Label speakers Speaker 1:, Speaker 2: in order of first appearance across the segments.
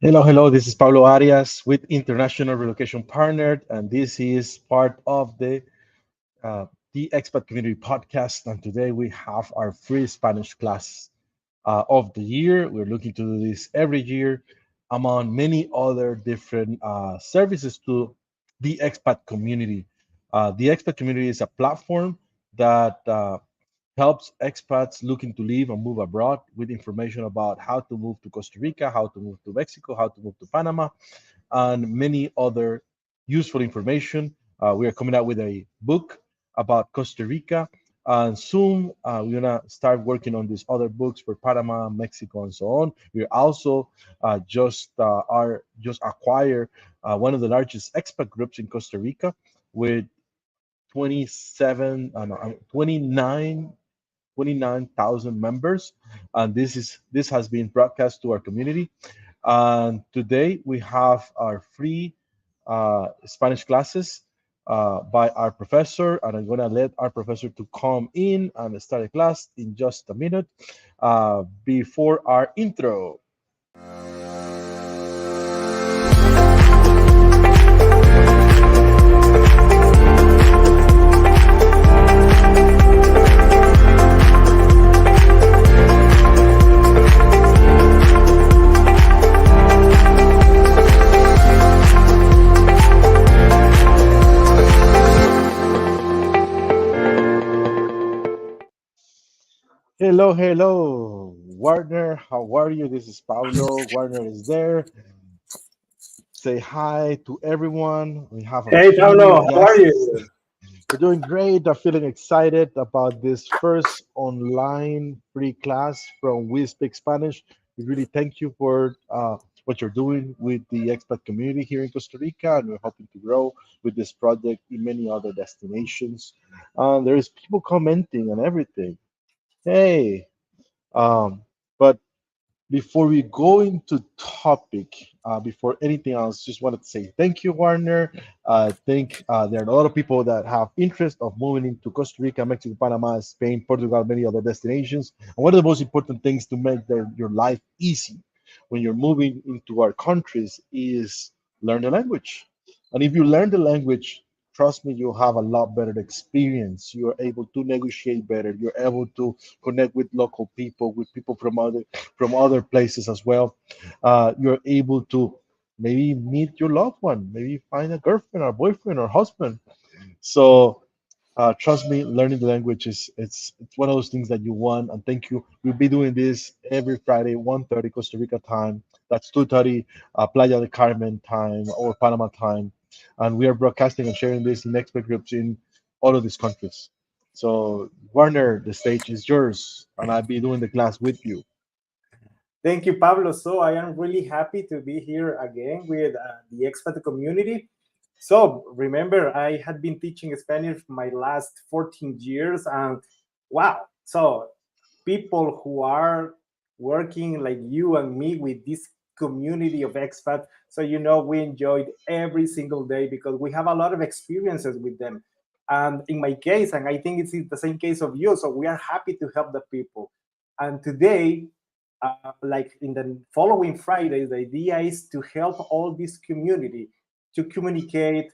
Speaker 1: Hello, hello. This is Pablo Arias with International Relocation Partner, and this is part of uh, the Expat Community podcast. And today we have our free Spanish class of the year. We're looking to do this every year among many other different services to the expat community. The expat community is a platform that helps expats looking to live and move abroad with information about how to move to Costa Rica, how to move to Mexico, how to move to Panama, and many other useful information. We are coming out with a book about Costa Rica, and soon we're gonna start working on these other books for Panama, Mexico, and so on. We also just acquire one of the largest expat groups in Costa Rica with 27, no, 29,000 members, and this has been broadcast to our community. And today we have our free Spanish classes by our professor, and I'm gonna let our professor to come in and start a class in just a minute before our intro. Hello, hello, Warner. How are you? This is Pablo. Warner is there. Say hi to everyone. We have a
Speaker 2: Hey
Speaker 1: few
Speaker 2: Pablo, how are
Speaker 1: guests.
Speaker 2: you?
Speaker 1: We're doing great. I'm feeling excited about this first online free class from We Speak Spanish. We really thank you for what you're doing with the expat community here in Costa Rica, and we're hoping to grow with this project in many other destinations. There is people commenting and everything. Hey, but before we go into topic, before anything else, just wanted to say thank you, Warner. I think there are a lot of people that have interest of moving into Costa Rica, Mexico, Panama, Spain, Portugal, many other destinations. And one of the most important things to make your life easy when you're moving into our countries is learn the language. And if you learn the language, trust me, you'll have a lot better experience. You're able to negotiate better. You're able to connect with local people, with people from other places as well. You're able to maybe meet your loved one, maybe find a girlfriend or boyfriend or husband. So trust me, learning the language is it's one of those things that you want. And thank you. We'll be doing this every Friday, 1:30 Costa Rica time. That's 2:30 Playa de Carmen time or Panama time. And we are broadcasting and sharing this in expert groups in all of these countries. So Warner, the stage is yours, and I'll be doing the class with you.
Speaker 2: Thank you, Pablo. So I am really happy to be here again with the expat community. So remember, I had been teaching Spanish for my last 14 years, and wow! So people who are working like you and me with this community of expats, so we enjoyed every single day because we have a lot of experiences with them. And in my case, and I think it's the same case of you, so we are happy to help the people. And today like in the following Fridays, the idea is to help all this community to communicate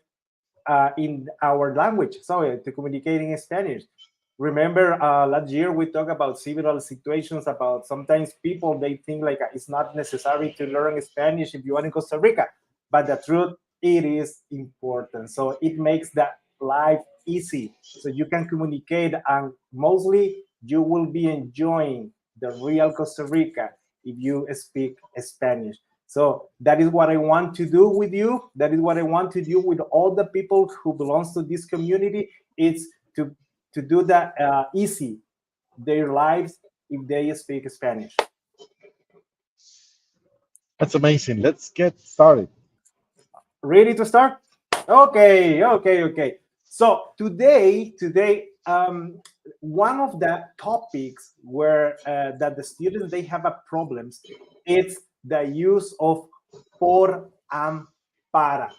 Speaker 2: in our language, so to communicate in Spanish. Remember, last year we talked about several situations about sometimes people they think like it's not necessary to learn Spanish if you are in Costa Rica, but the truth it is important. So it makes that life easy, so you can communicate, and mostly you will be enjoying the real Costa Rica if you speak Spanish. So that is what I want to do with you. That is what I want to do with all the people who belongs to this community. It's to do that easy their lives if they speak Spanish.
Speaker 1: That's amazing. Let's get started.
Speaker 2: Ready to start? Okay, okay, okay. So today, one of the topics where that the students they have a problems, it's the use of por and para.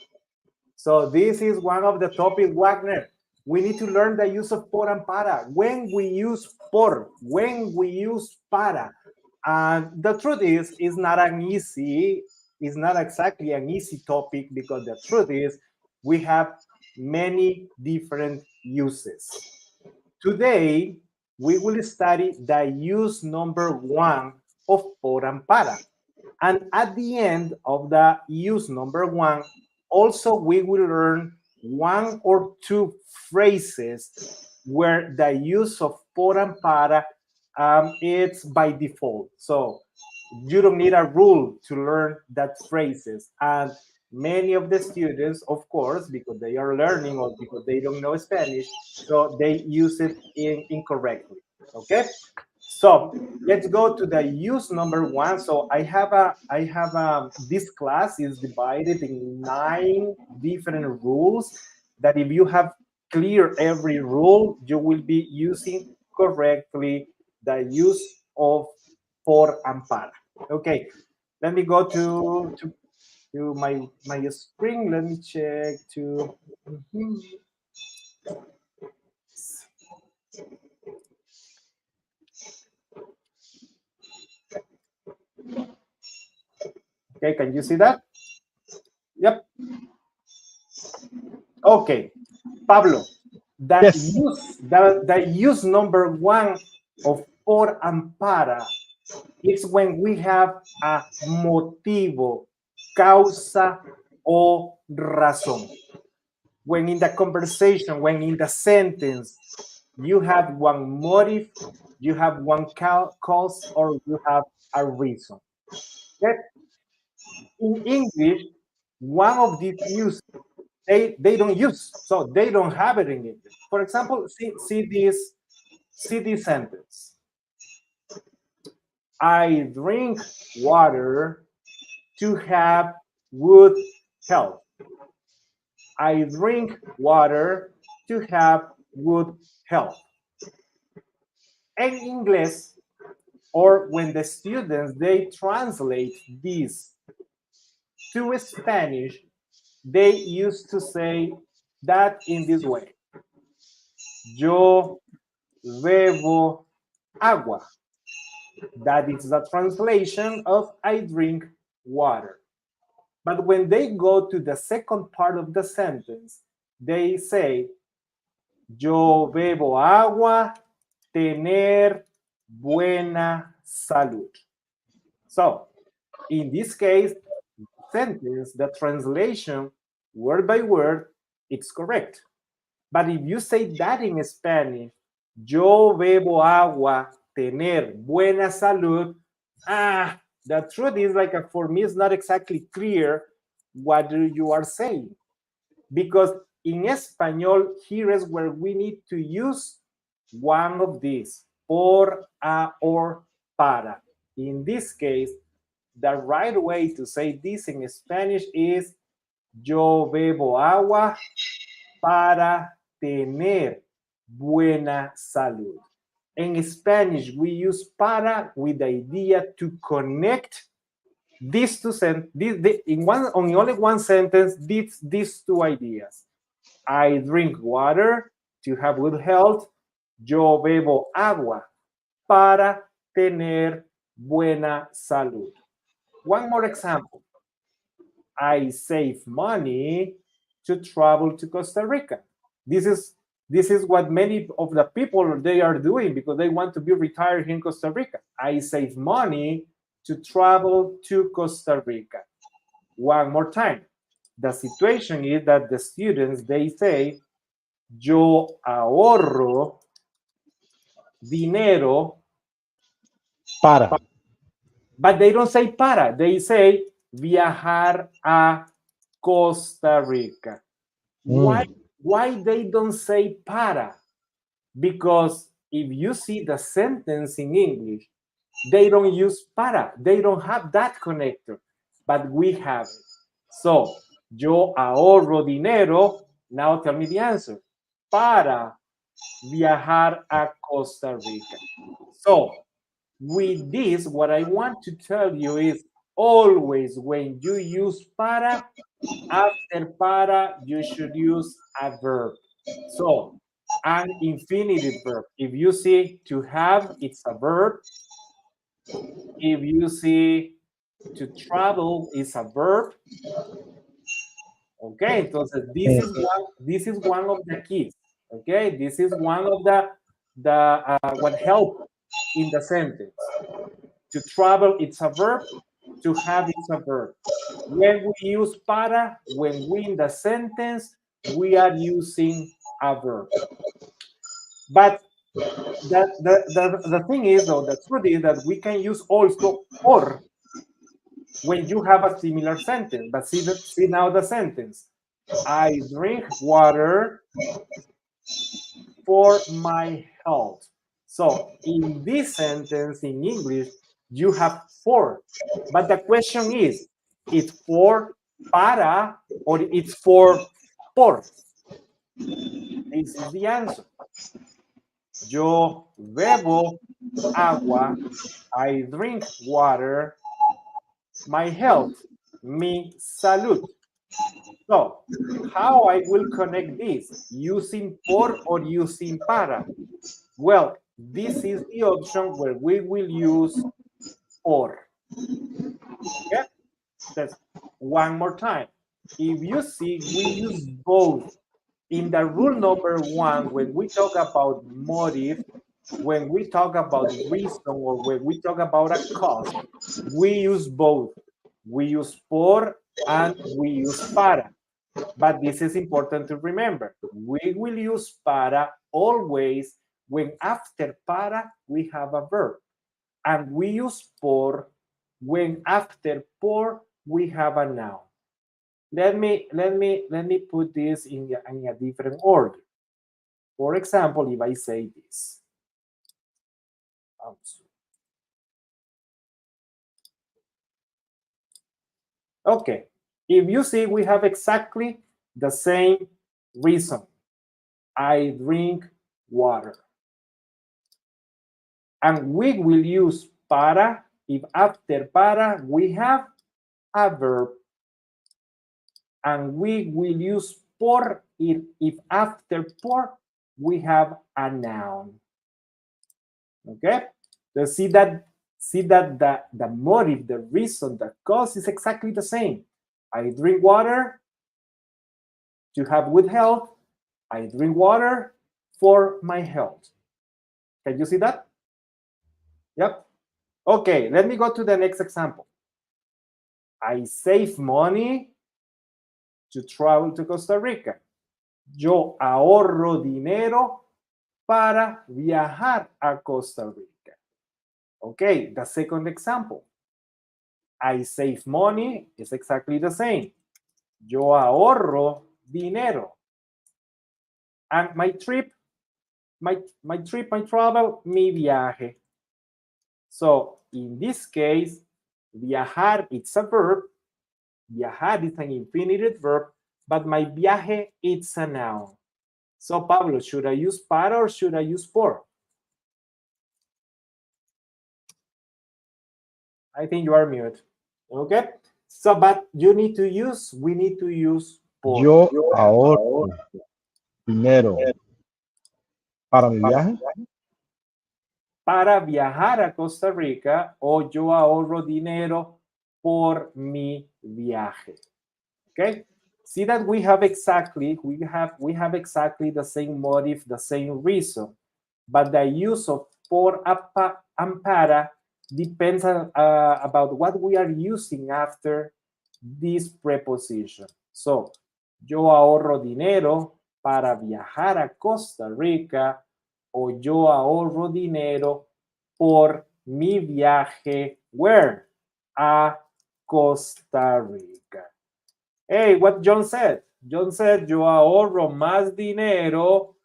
Speaker 2: So this is one of the topic, Wagner. We need to learn the use of por and para. When we use por, when we use para. And the truth is, it's not an easy is not exactly an easy topic because the truth is we have many different uses. Today, we will study the use number one of por and para. And at the end of the use number one, also we will learn one or two phrases where the use of por and para it's by default. So you don't need a rule to learn that phrases. And many of the students, of course, because they are learning or because they don't know Spanish, so they use it incorrectly. Okay, so let's go to the use number one. So I have this class is divided in 9 different rules that if you have clear every rule, you will be using correctly the use of por and para. Okay, let me go to my screen. Let me check to. Mhm. Okay, can you see that? Yep. Okay, Pablo,
Speaker 1: Yes.
Speaker 2: the use number one of por and para is when we have a motivo, causa o razón. When in the conversation, when in the sentence, you have one motive, you have one cause, or you have a reason. Okay? In English, one of these uses they don't use, so they don't have it in English. For example, see this sentence: I drink water to have good health. I drink water to have good health. In English, or when the students they translate this to Spanish, they used to say that in this way: Yo bebo agua. That is the translation of I drink water. But when they go to the second part of the sentence, they say, Yo bebo agua, tener buena salud. So, in this case, sentence, the translation, word by word, it's correct. But if you say that in Spanish, yo bebo agua, tener buena salud, the truth is like for me, it's not exactly clear what you are saying. Because in Espanol, here is where we need to use one of these, por, a, or para. In this case, the right way to say this in Spanish is yo bebo agua para tener buena salud. In Spanish, we use para with the idea to connect these two sentences, on only one sentence, these two ideas. I drink water to have good health. Yo bebo agua para tener buena salud. One more example. I save money to travel to Costa Rica. This is what many of the people they are doing because they want to be retired in Costa Rica. I save money to travel to Costa Rica. One more time. The situation is that the students they say yo ahorro dinero,
Speaker 1: Para.
Speaker 2: but they don't say para. They say viajar a Costa Rica. Why
Speaker 1: Mm.
Speaker 2: why they don't say para? Because if you see the sentence in English, they don't use para. They don't have that connector, but we have it. So, yo ahorro dinero. Now tell me the answer. Para viajar a Costa Rica. So, with this, what I want to tell you is always when you use para, after para, you should use a verb. So, an infinitive verb. If you see to have, it's a verb. If you see To travel is a verb. Okay, entonces this is one of the keys. Okay, this is one of the what help in the sentence. To travel, it's a verb. To have, it's a verb. When we use para, when we in the sentence, we are using a verb. But the thing is, though, the truth is that we can use also or when you have a similar sentence. But see now the sentence. I drink water for my health. So in this sentence in English, you have for. But the question is, it's for para or it's for por? This is the answer. Yo bebo agua. I drink water. My health, mi salud. So, how I will connect this? Using por or using para? Well, this is the option where we will use por. Okay? That's one more time. If you see, we use both. In the rule number 1, when we talk about motive, when we talk about reason, or when we talk about a cause, we use both. We use por and we use para. But this is important to remember. We will use para always when after para we have a verb. And we use por when after por we have a noun. Let me put this in a different order. For example, if I say this. Okay, if you see, we have exactly the same reason. I drink water. And we will use para if after para we have a verb. And we will use por if after por we have a noun. Okay? So see that the motive, the reason, the cause is exactly the same. I drink water to have good health. I drink water for my health. Can you see that? Yep. Okay, let me go to the next example. I save money to travel to Costa Rica. Yo ahorro dinero para viajar a Costa Rica. Okay, the second example. I save money is exactly the same. Yo ahorro dinero. And my trip, my travel, mi viaje. So in this case, viajar, it's a verb. Viajar is an infinitive verb, but my viaje, it's a noun. So Pablo, should I use para or should I use por? I think you are mute. Okay. So, but we need to use por.
Speaker 1: Yo ahorro dinero para mi viaje.
Speaker 2: Para viajar a Costa Rica, o yo ahorro dinero por mi viaje. Okay. See that we have exactly the same motive, the same reason, but the use of por and para depends on, about what we are using after this preposition. So, yo ahorro dinero para viajar a Costa Rica, o yo ahorro dinero por mi viaje, where? A Costa Rica. Hey, what John said? John said, yo ahorro más dinero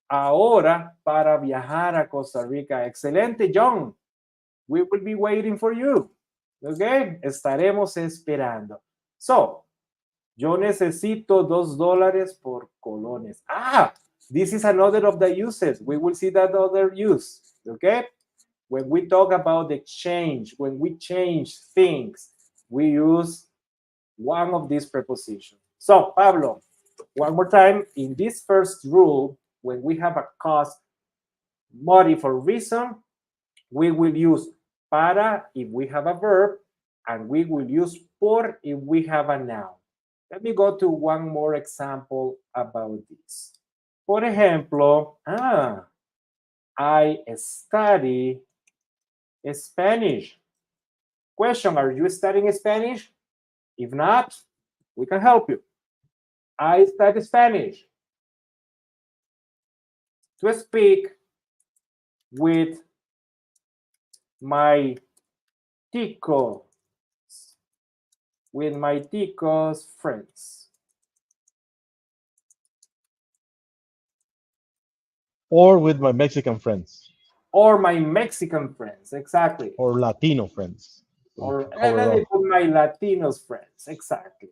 Speaker 2: ahora para viajar a Costa Rica. Excelente, John. We will be waiting for you. Okay? Estaremos esperando. So, yo necesito $2 por colones. Ah, this is another of the uses. We will see that other use. Okay? When we talk about the exchange, when we change things, we use one of these prepositions. So, Pablo, one more time, in this first rule, when we have a cause, motive, or reason, we will use para if we have a verb, And we will use por if we have a noun. Let me go to one more example about this. Por ejemplo, I study Spanish. Question, are you studying Spanish? If not, we can help you. I study Spanish. To speak with my ticos, friends.
Speaker 1: Or with my Mexican friends.
Speaker 2: Or my Mexican friends, exactly.
Speaker 1: Or Latino friends.
Speaker 2: Or
Speaker 1: Cover it
Speaker 2: let me
Speaker 1: all.
Speaker 2: put my Latinos friends, exactly.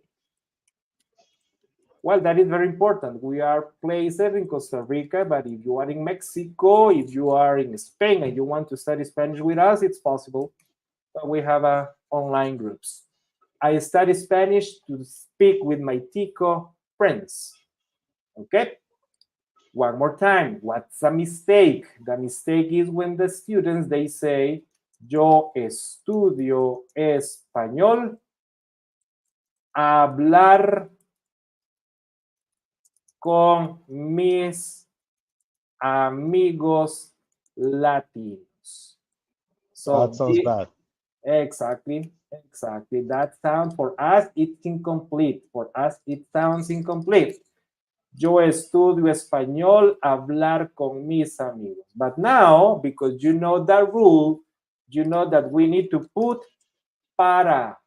Speaker 2: Well, that is very important. We are placed in Costa Rica, but if you are in Mexico, if you are in Spain and you want to study Spanish with us, it's possible. But we have online groups. I study Spanish to speak with my Tico friends. Okay? One more time. What's a mistake? The mistake is when the students, they say, yo estudio español, hablar con mis amigos latinos.
Speaker 1: That
Speaker 2: So
Speaker 1: sounds bad.
Speaker 2: exactly. That sound for us, it's incomplete. For us, it sounds incomplete. Yo estudio español, hablar con mis amigos. But now, because you know the rule, you know that we need to put para,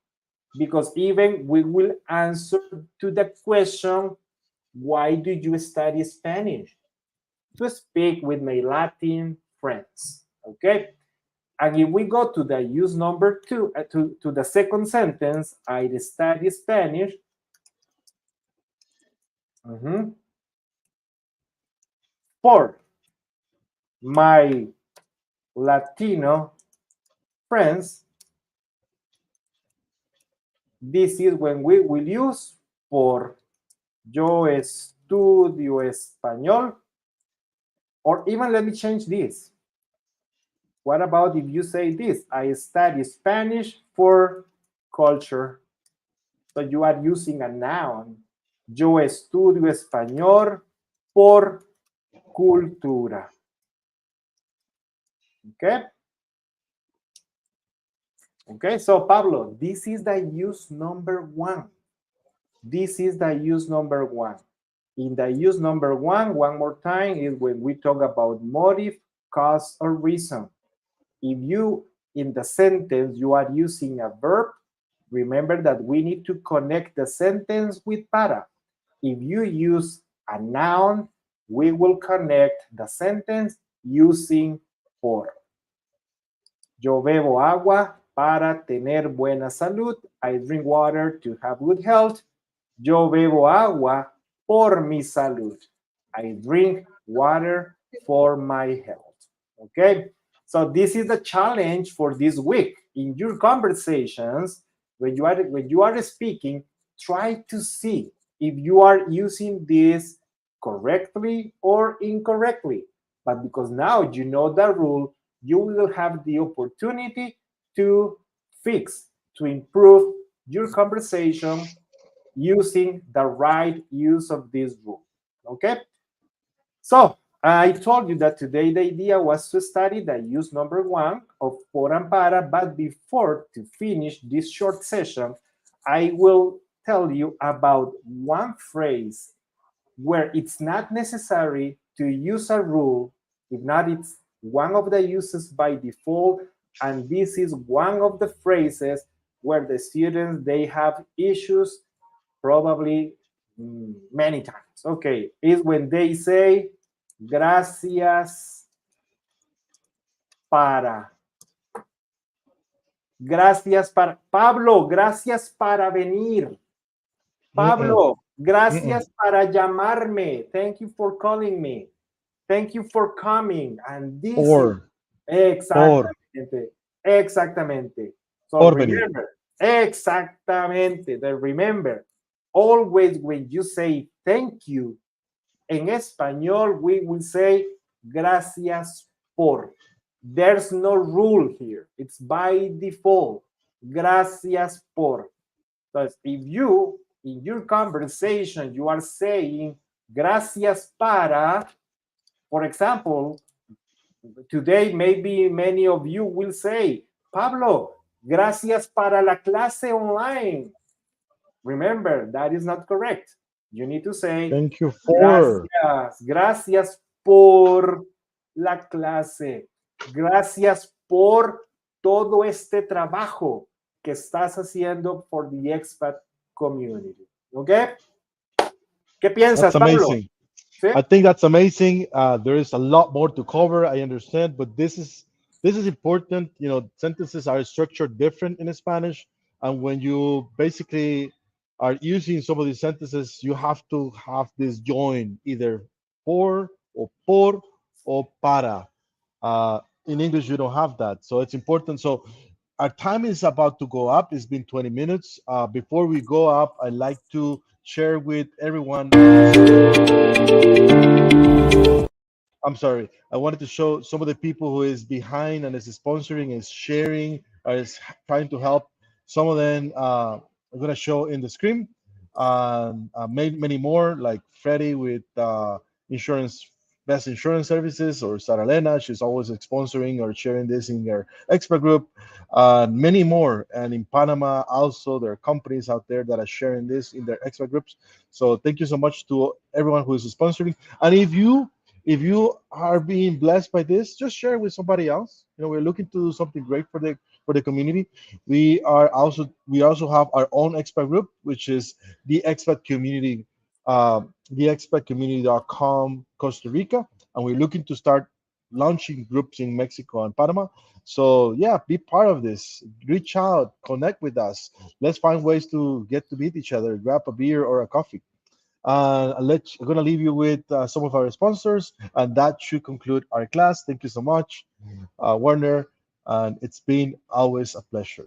Speaker 2: because even we will answer to the question, why do you study Spanish? To speak with my Latin friends, okay? And if we go to the use number two, to the second sentence, I study Spanish. For my Latino friends, this is when we will use por. Yo estudio español. Or even let me change this. What about if you say this? I study Spanish for culture. So you are using a noun. Yo estudio español por cultura. Okay? Okay, so Pablo, this is the use number one. This is the use number one. In the use number one more time, is when we talk about motive, cause, or reason. If you, in the sentence, you are using a verb, remember that we need to connect the sentence with para. If you use a noun, we will connect the sentence using por. Yo bebo agua para tener buena salud. I drink water to have good health. Yo bebo agua por mi salud. I drink water for my health. Okay? So this is the challenge for this week. In your conversations, when you are speaking, try to see if you are using this correctly or incorrectly. But because now you know the rule, you will have the opportunity to fix, to improve your conversation using the right use of this rule. Okay? So I told you that today the idea was to study the use number one of por and para, but before to finish this short session, I will tell you about one phrase where it's not necessary to use a rule. If not, it's one of the uses by default, and this is one of the phrases where the students, they have issues probably many times. Okay, is when they say gracias para. Gracias para. Pablo, gracias para venir. Pablo, gracias para llamarme. Thank you for calling me. Thank you for coming. And this
Speaker 1: Or.
Speaker 2: exactamente. Exactamente. So
Speaker 1: Por
Speaker 2: remember, exactamente. Remember, always when you say thank you, en español we will say gracias por. There's no rule here. It's by default. Gracias por. So if you, in your conversation, you are saying gracias para, for example, today maybe many of you will say, Pablo, gracias para la clase online. Remember, that is not correct. You need to say,
Speaker 1: Thank you for.
Speaker 2: gracias, gracias por la clase. Gracias por todo este trabajo que estás haciendo for the expat community. ¿Ok? ¿Qué piensas,
Speaker 1: That's
Speaker 2: Pablo?
Speaker 1: amazing.
Speaker 2: ¿Sí?
Speaker 1: I think that's amazing. There is a lot more to cover. I understand, but this is important. You know, sentences are structured different in Spanish, and when you basically are using some of these sentences, you have to have this join either por or para. In English, you don't have that, so it's important. So our time is about to go up. It's been 20 minutes. Before we go up, I'd like to share with everyone. I'm sorry. I wanted to show some of the people who is behind and is sponsoring, is sharing, or is trying to help. Some of them I'm gonna show in the screen. Many more like Freddie with insurance, best insurance services, or Sara Elena. She's always sponsoring or sharing this in their expert group. Many more, and in Panama also there are companies out there that are sharing this in their expert groups. So thank you so much to everyone who is sponsoring. And if you are being blessed by this, just share it with somebody else. You know, we're looking to do something great for the community. We also have our own expert group, which is the Expat Community, the expatcommunity.com Costa Rica, and we're looking to start launching groups in Mexico and Panama. So yeah, be part of this. Reach out, connect with us. Let's find ways to get to meet each other, grab a beer or a coffee. I'm going to leave you with some of our sponsors, and that should conclude our class. Thank you so much, Warner, and it's been always a pleasure.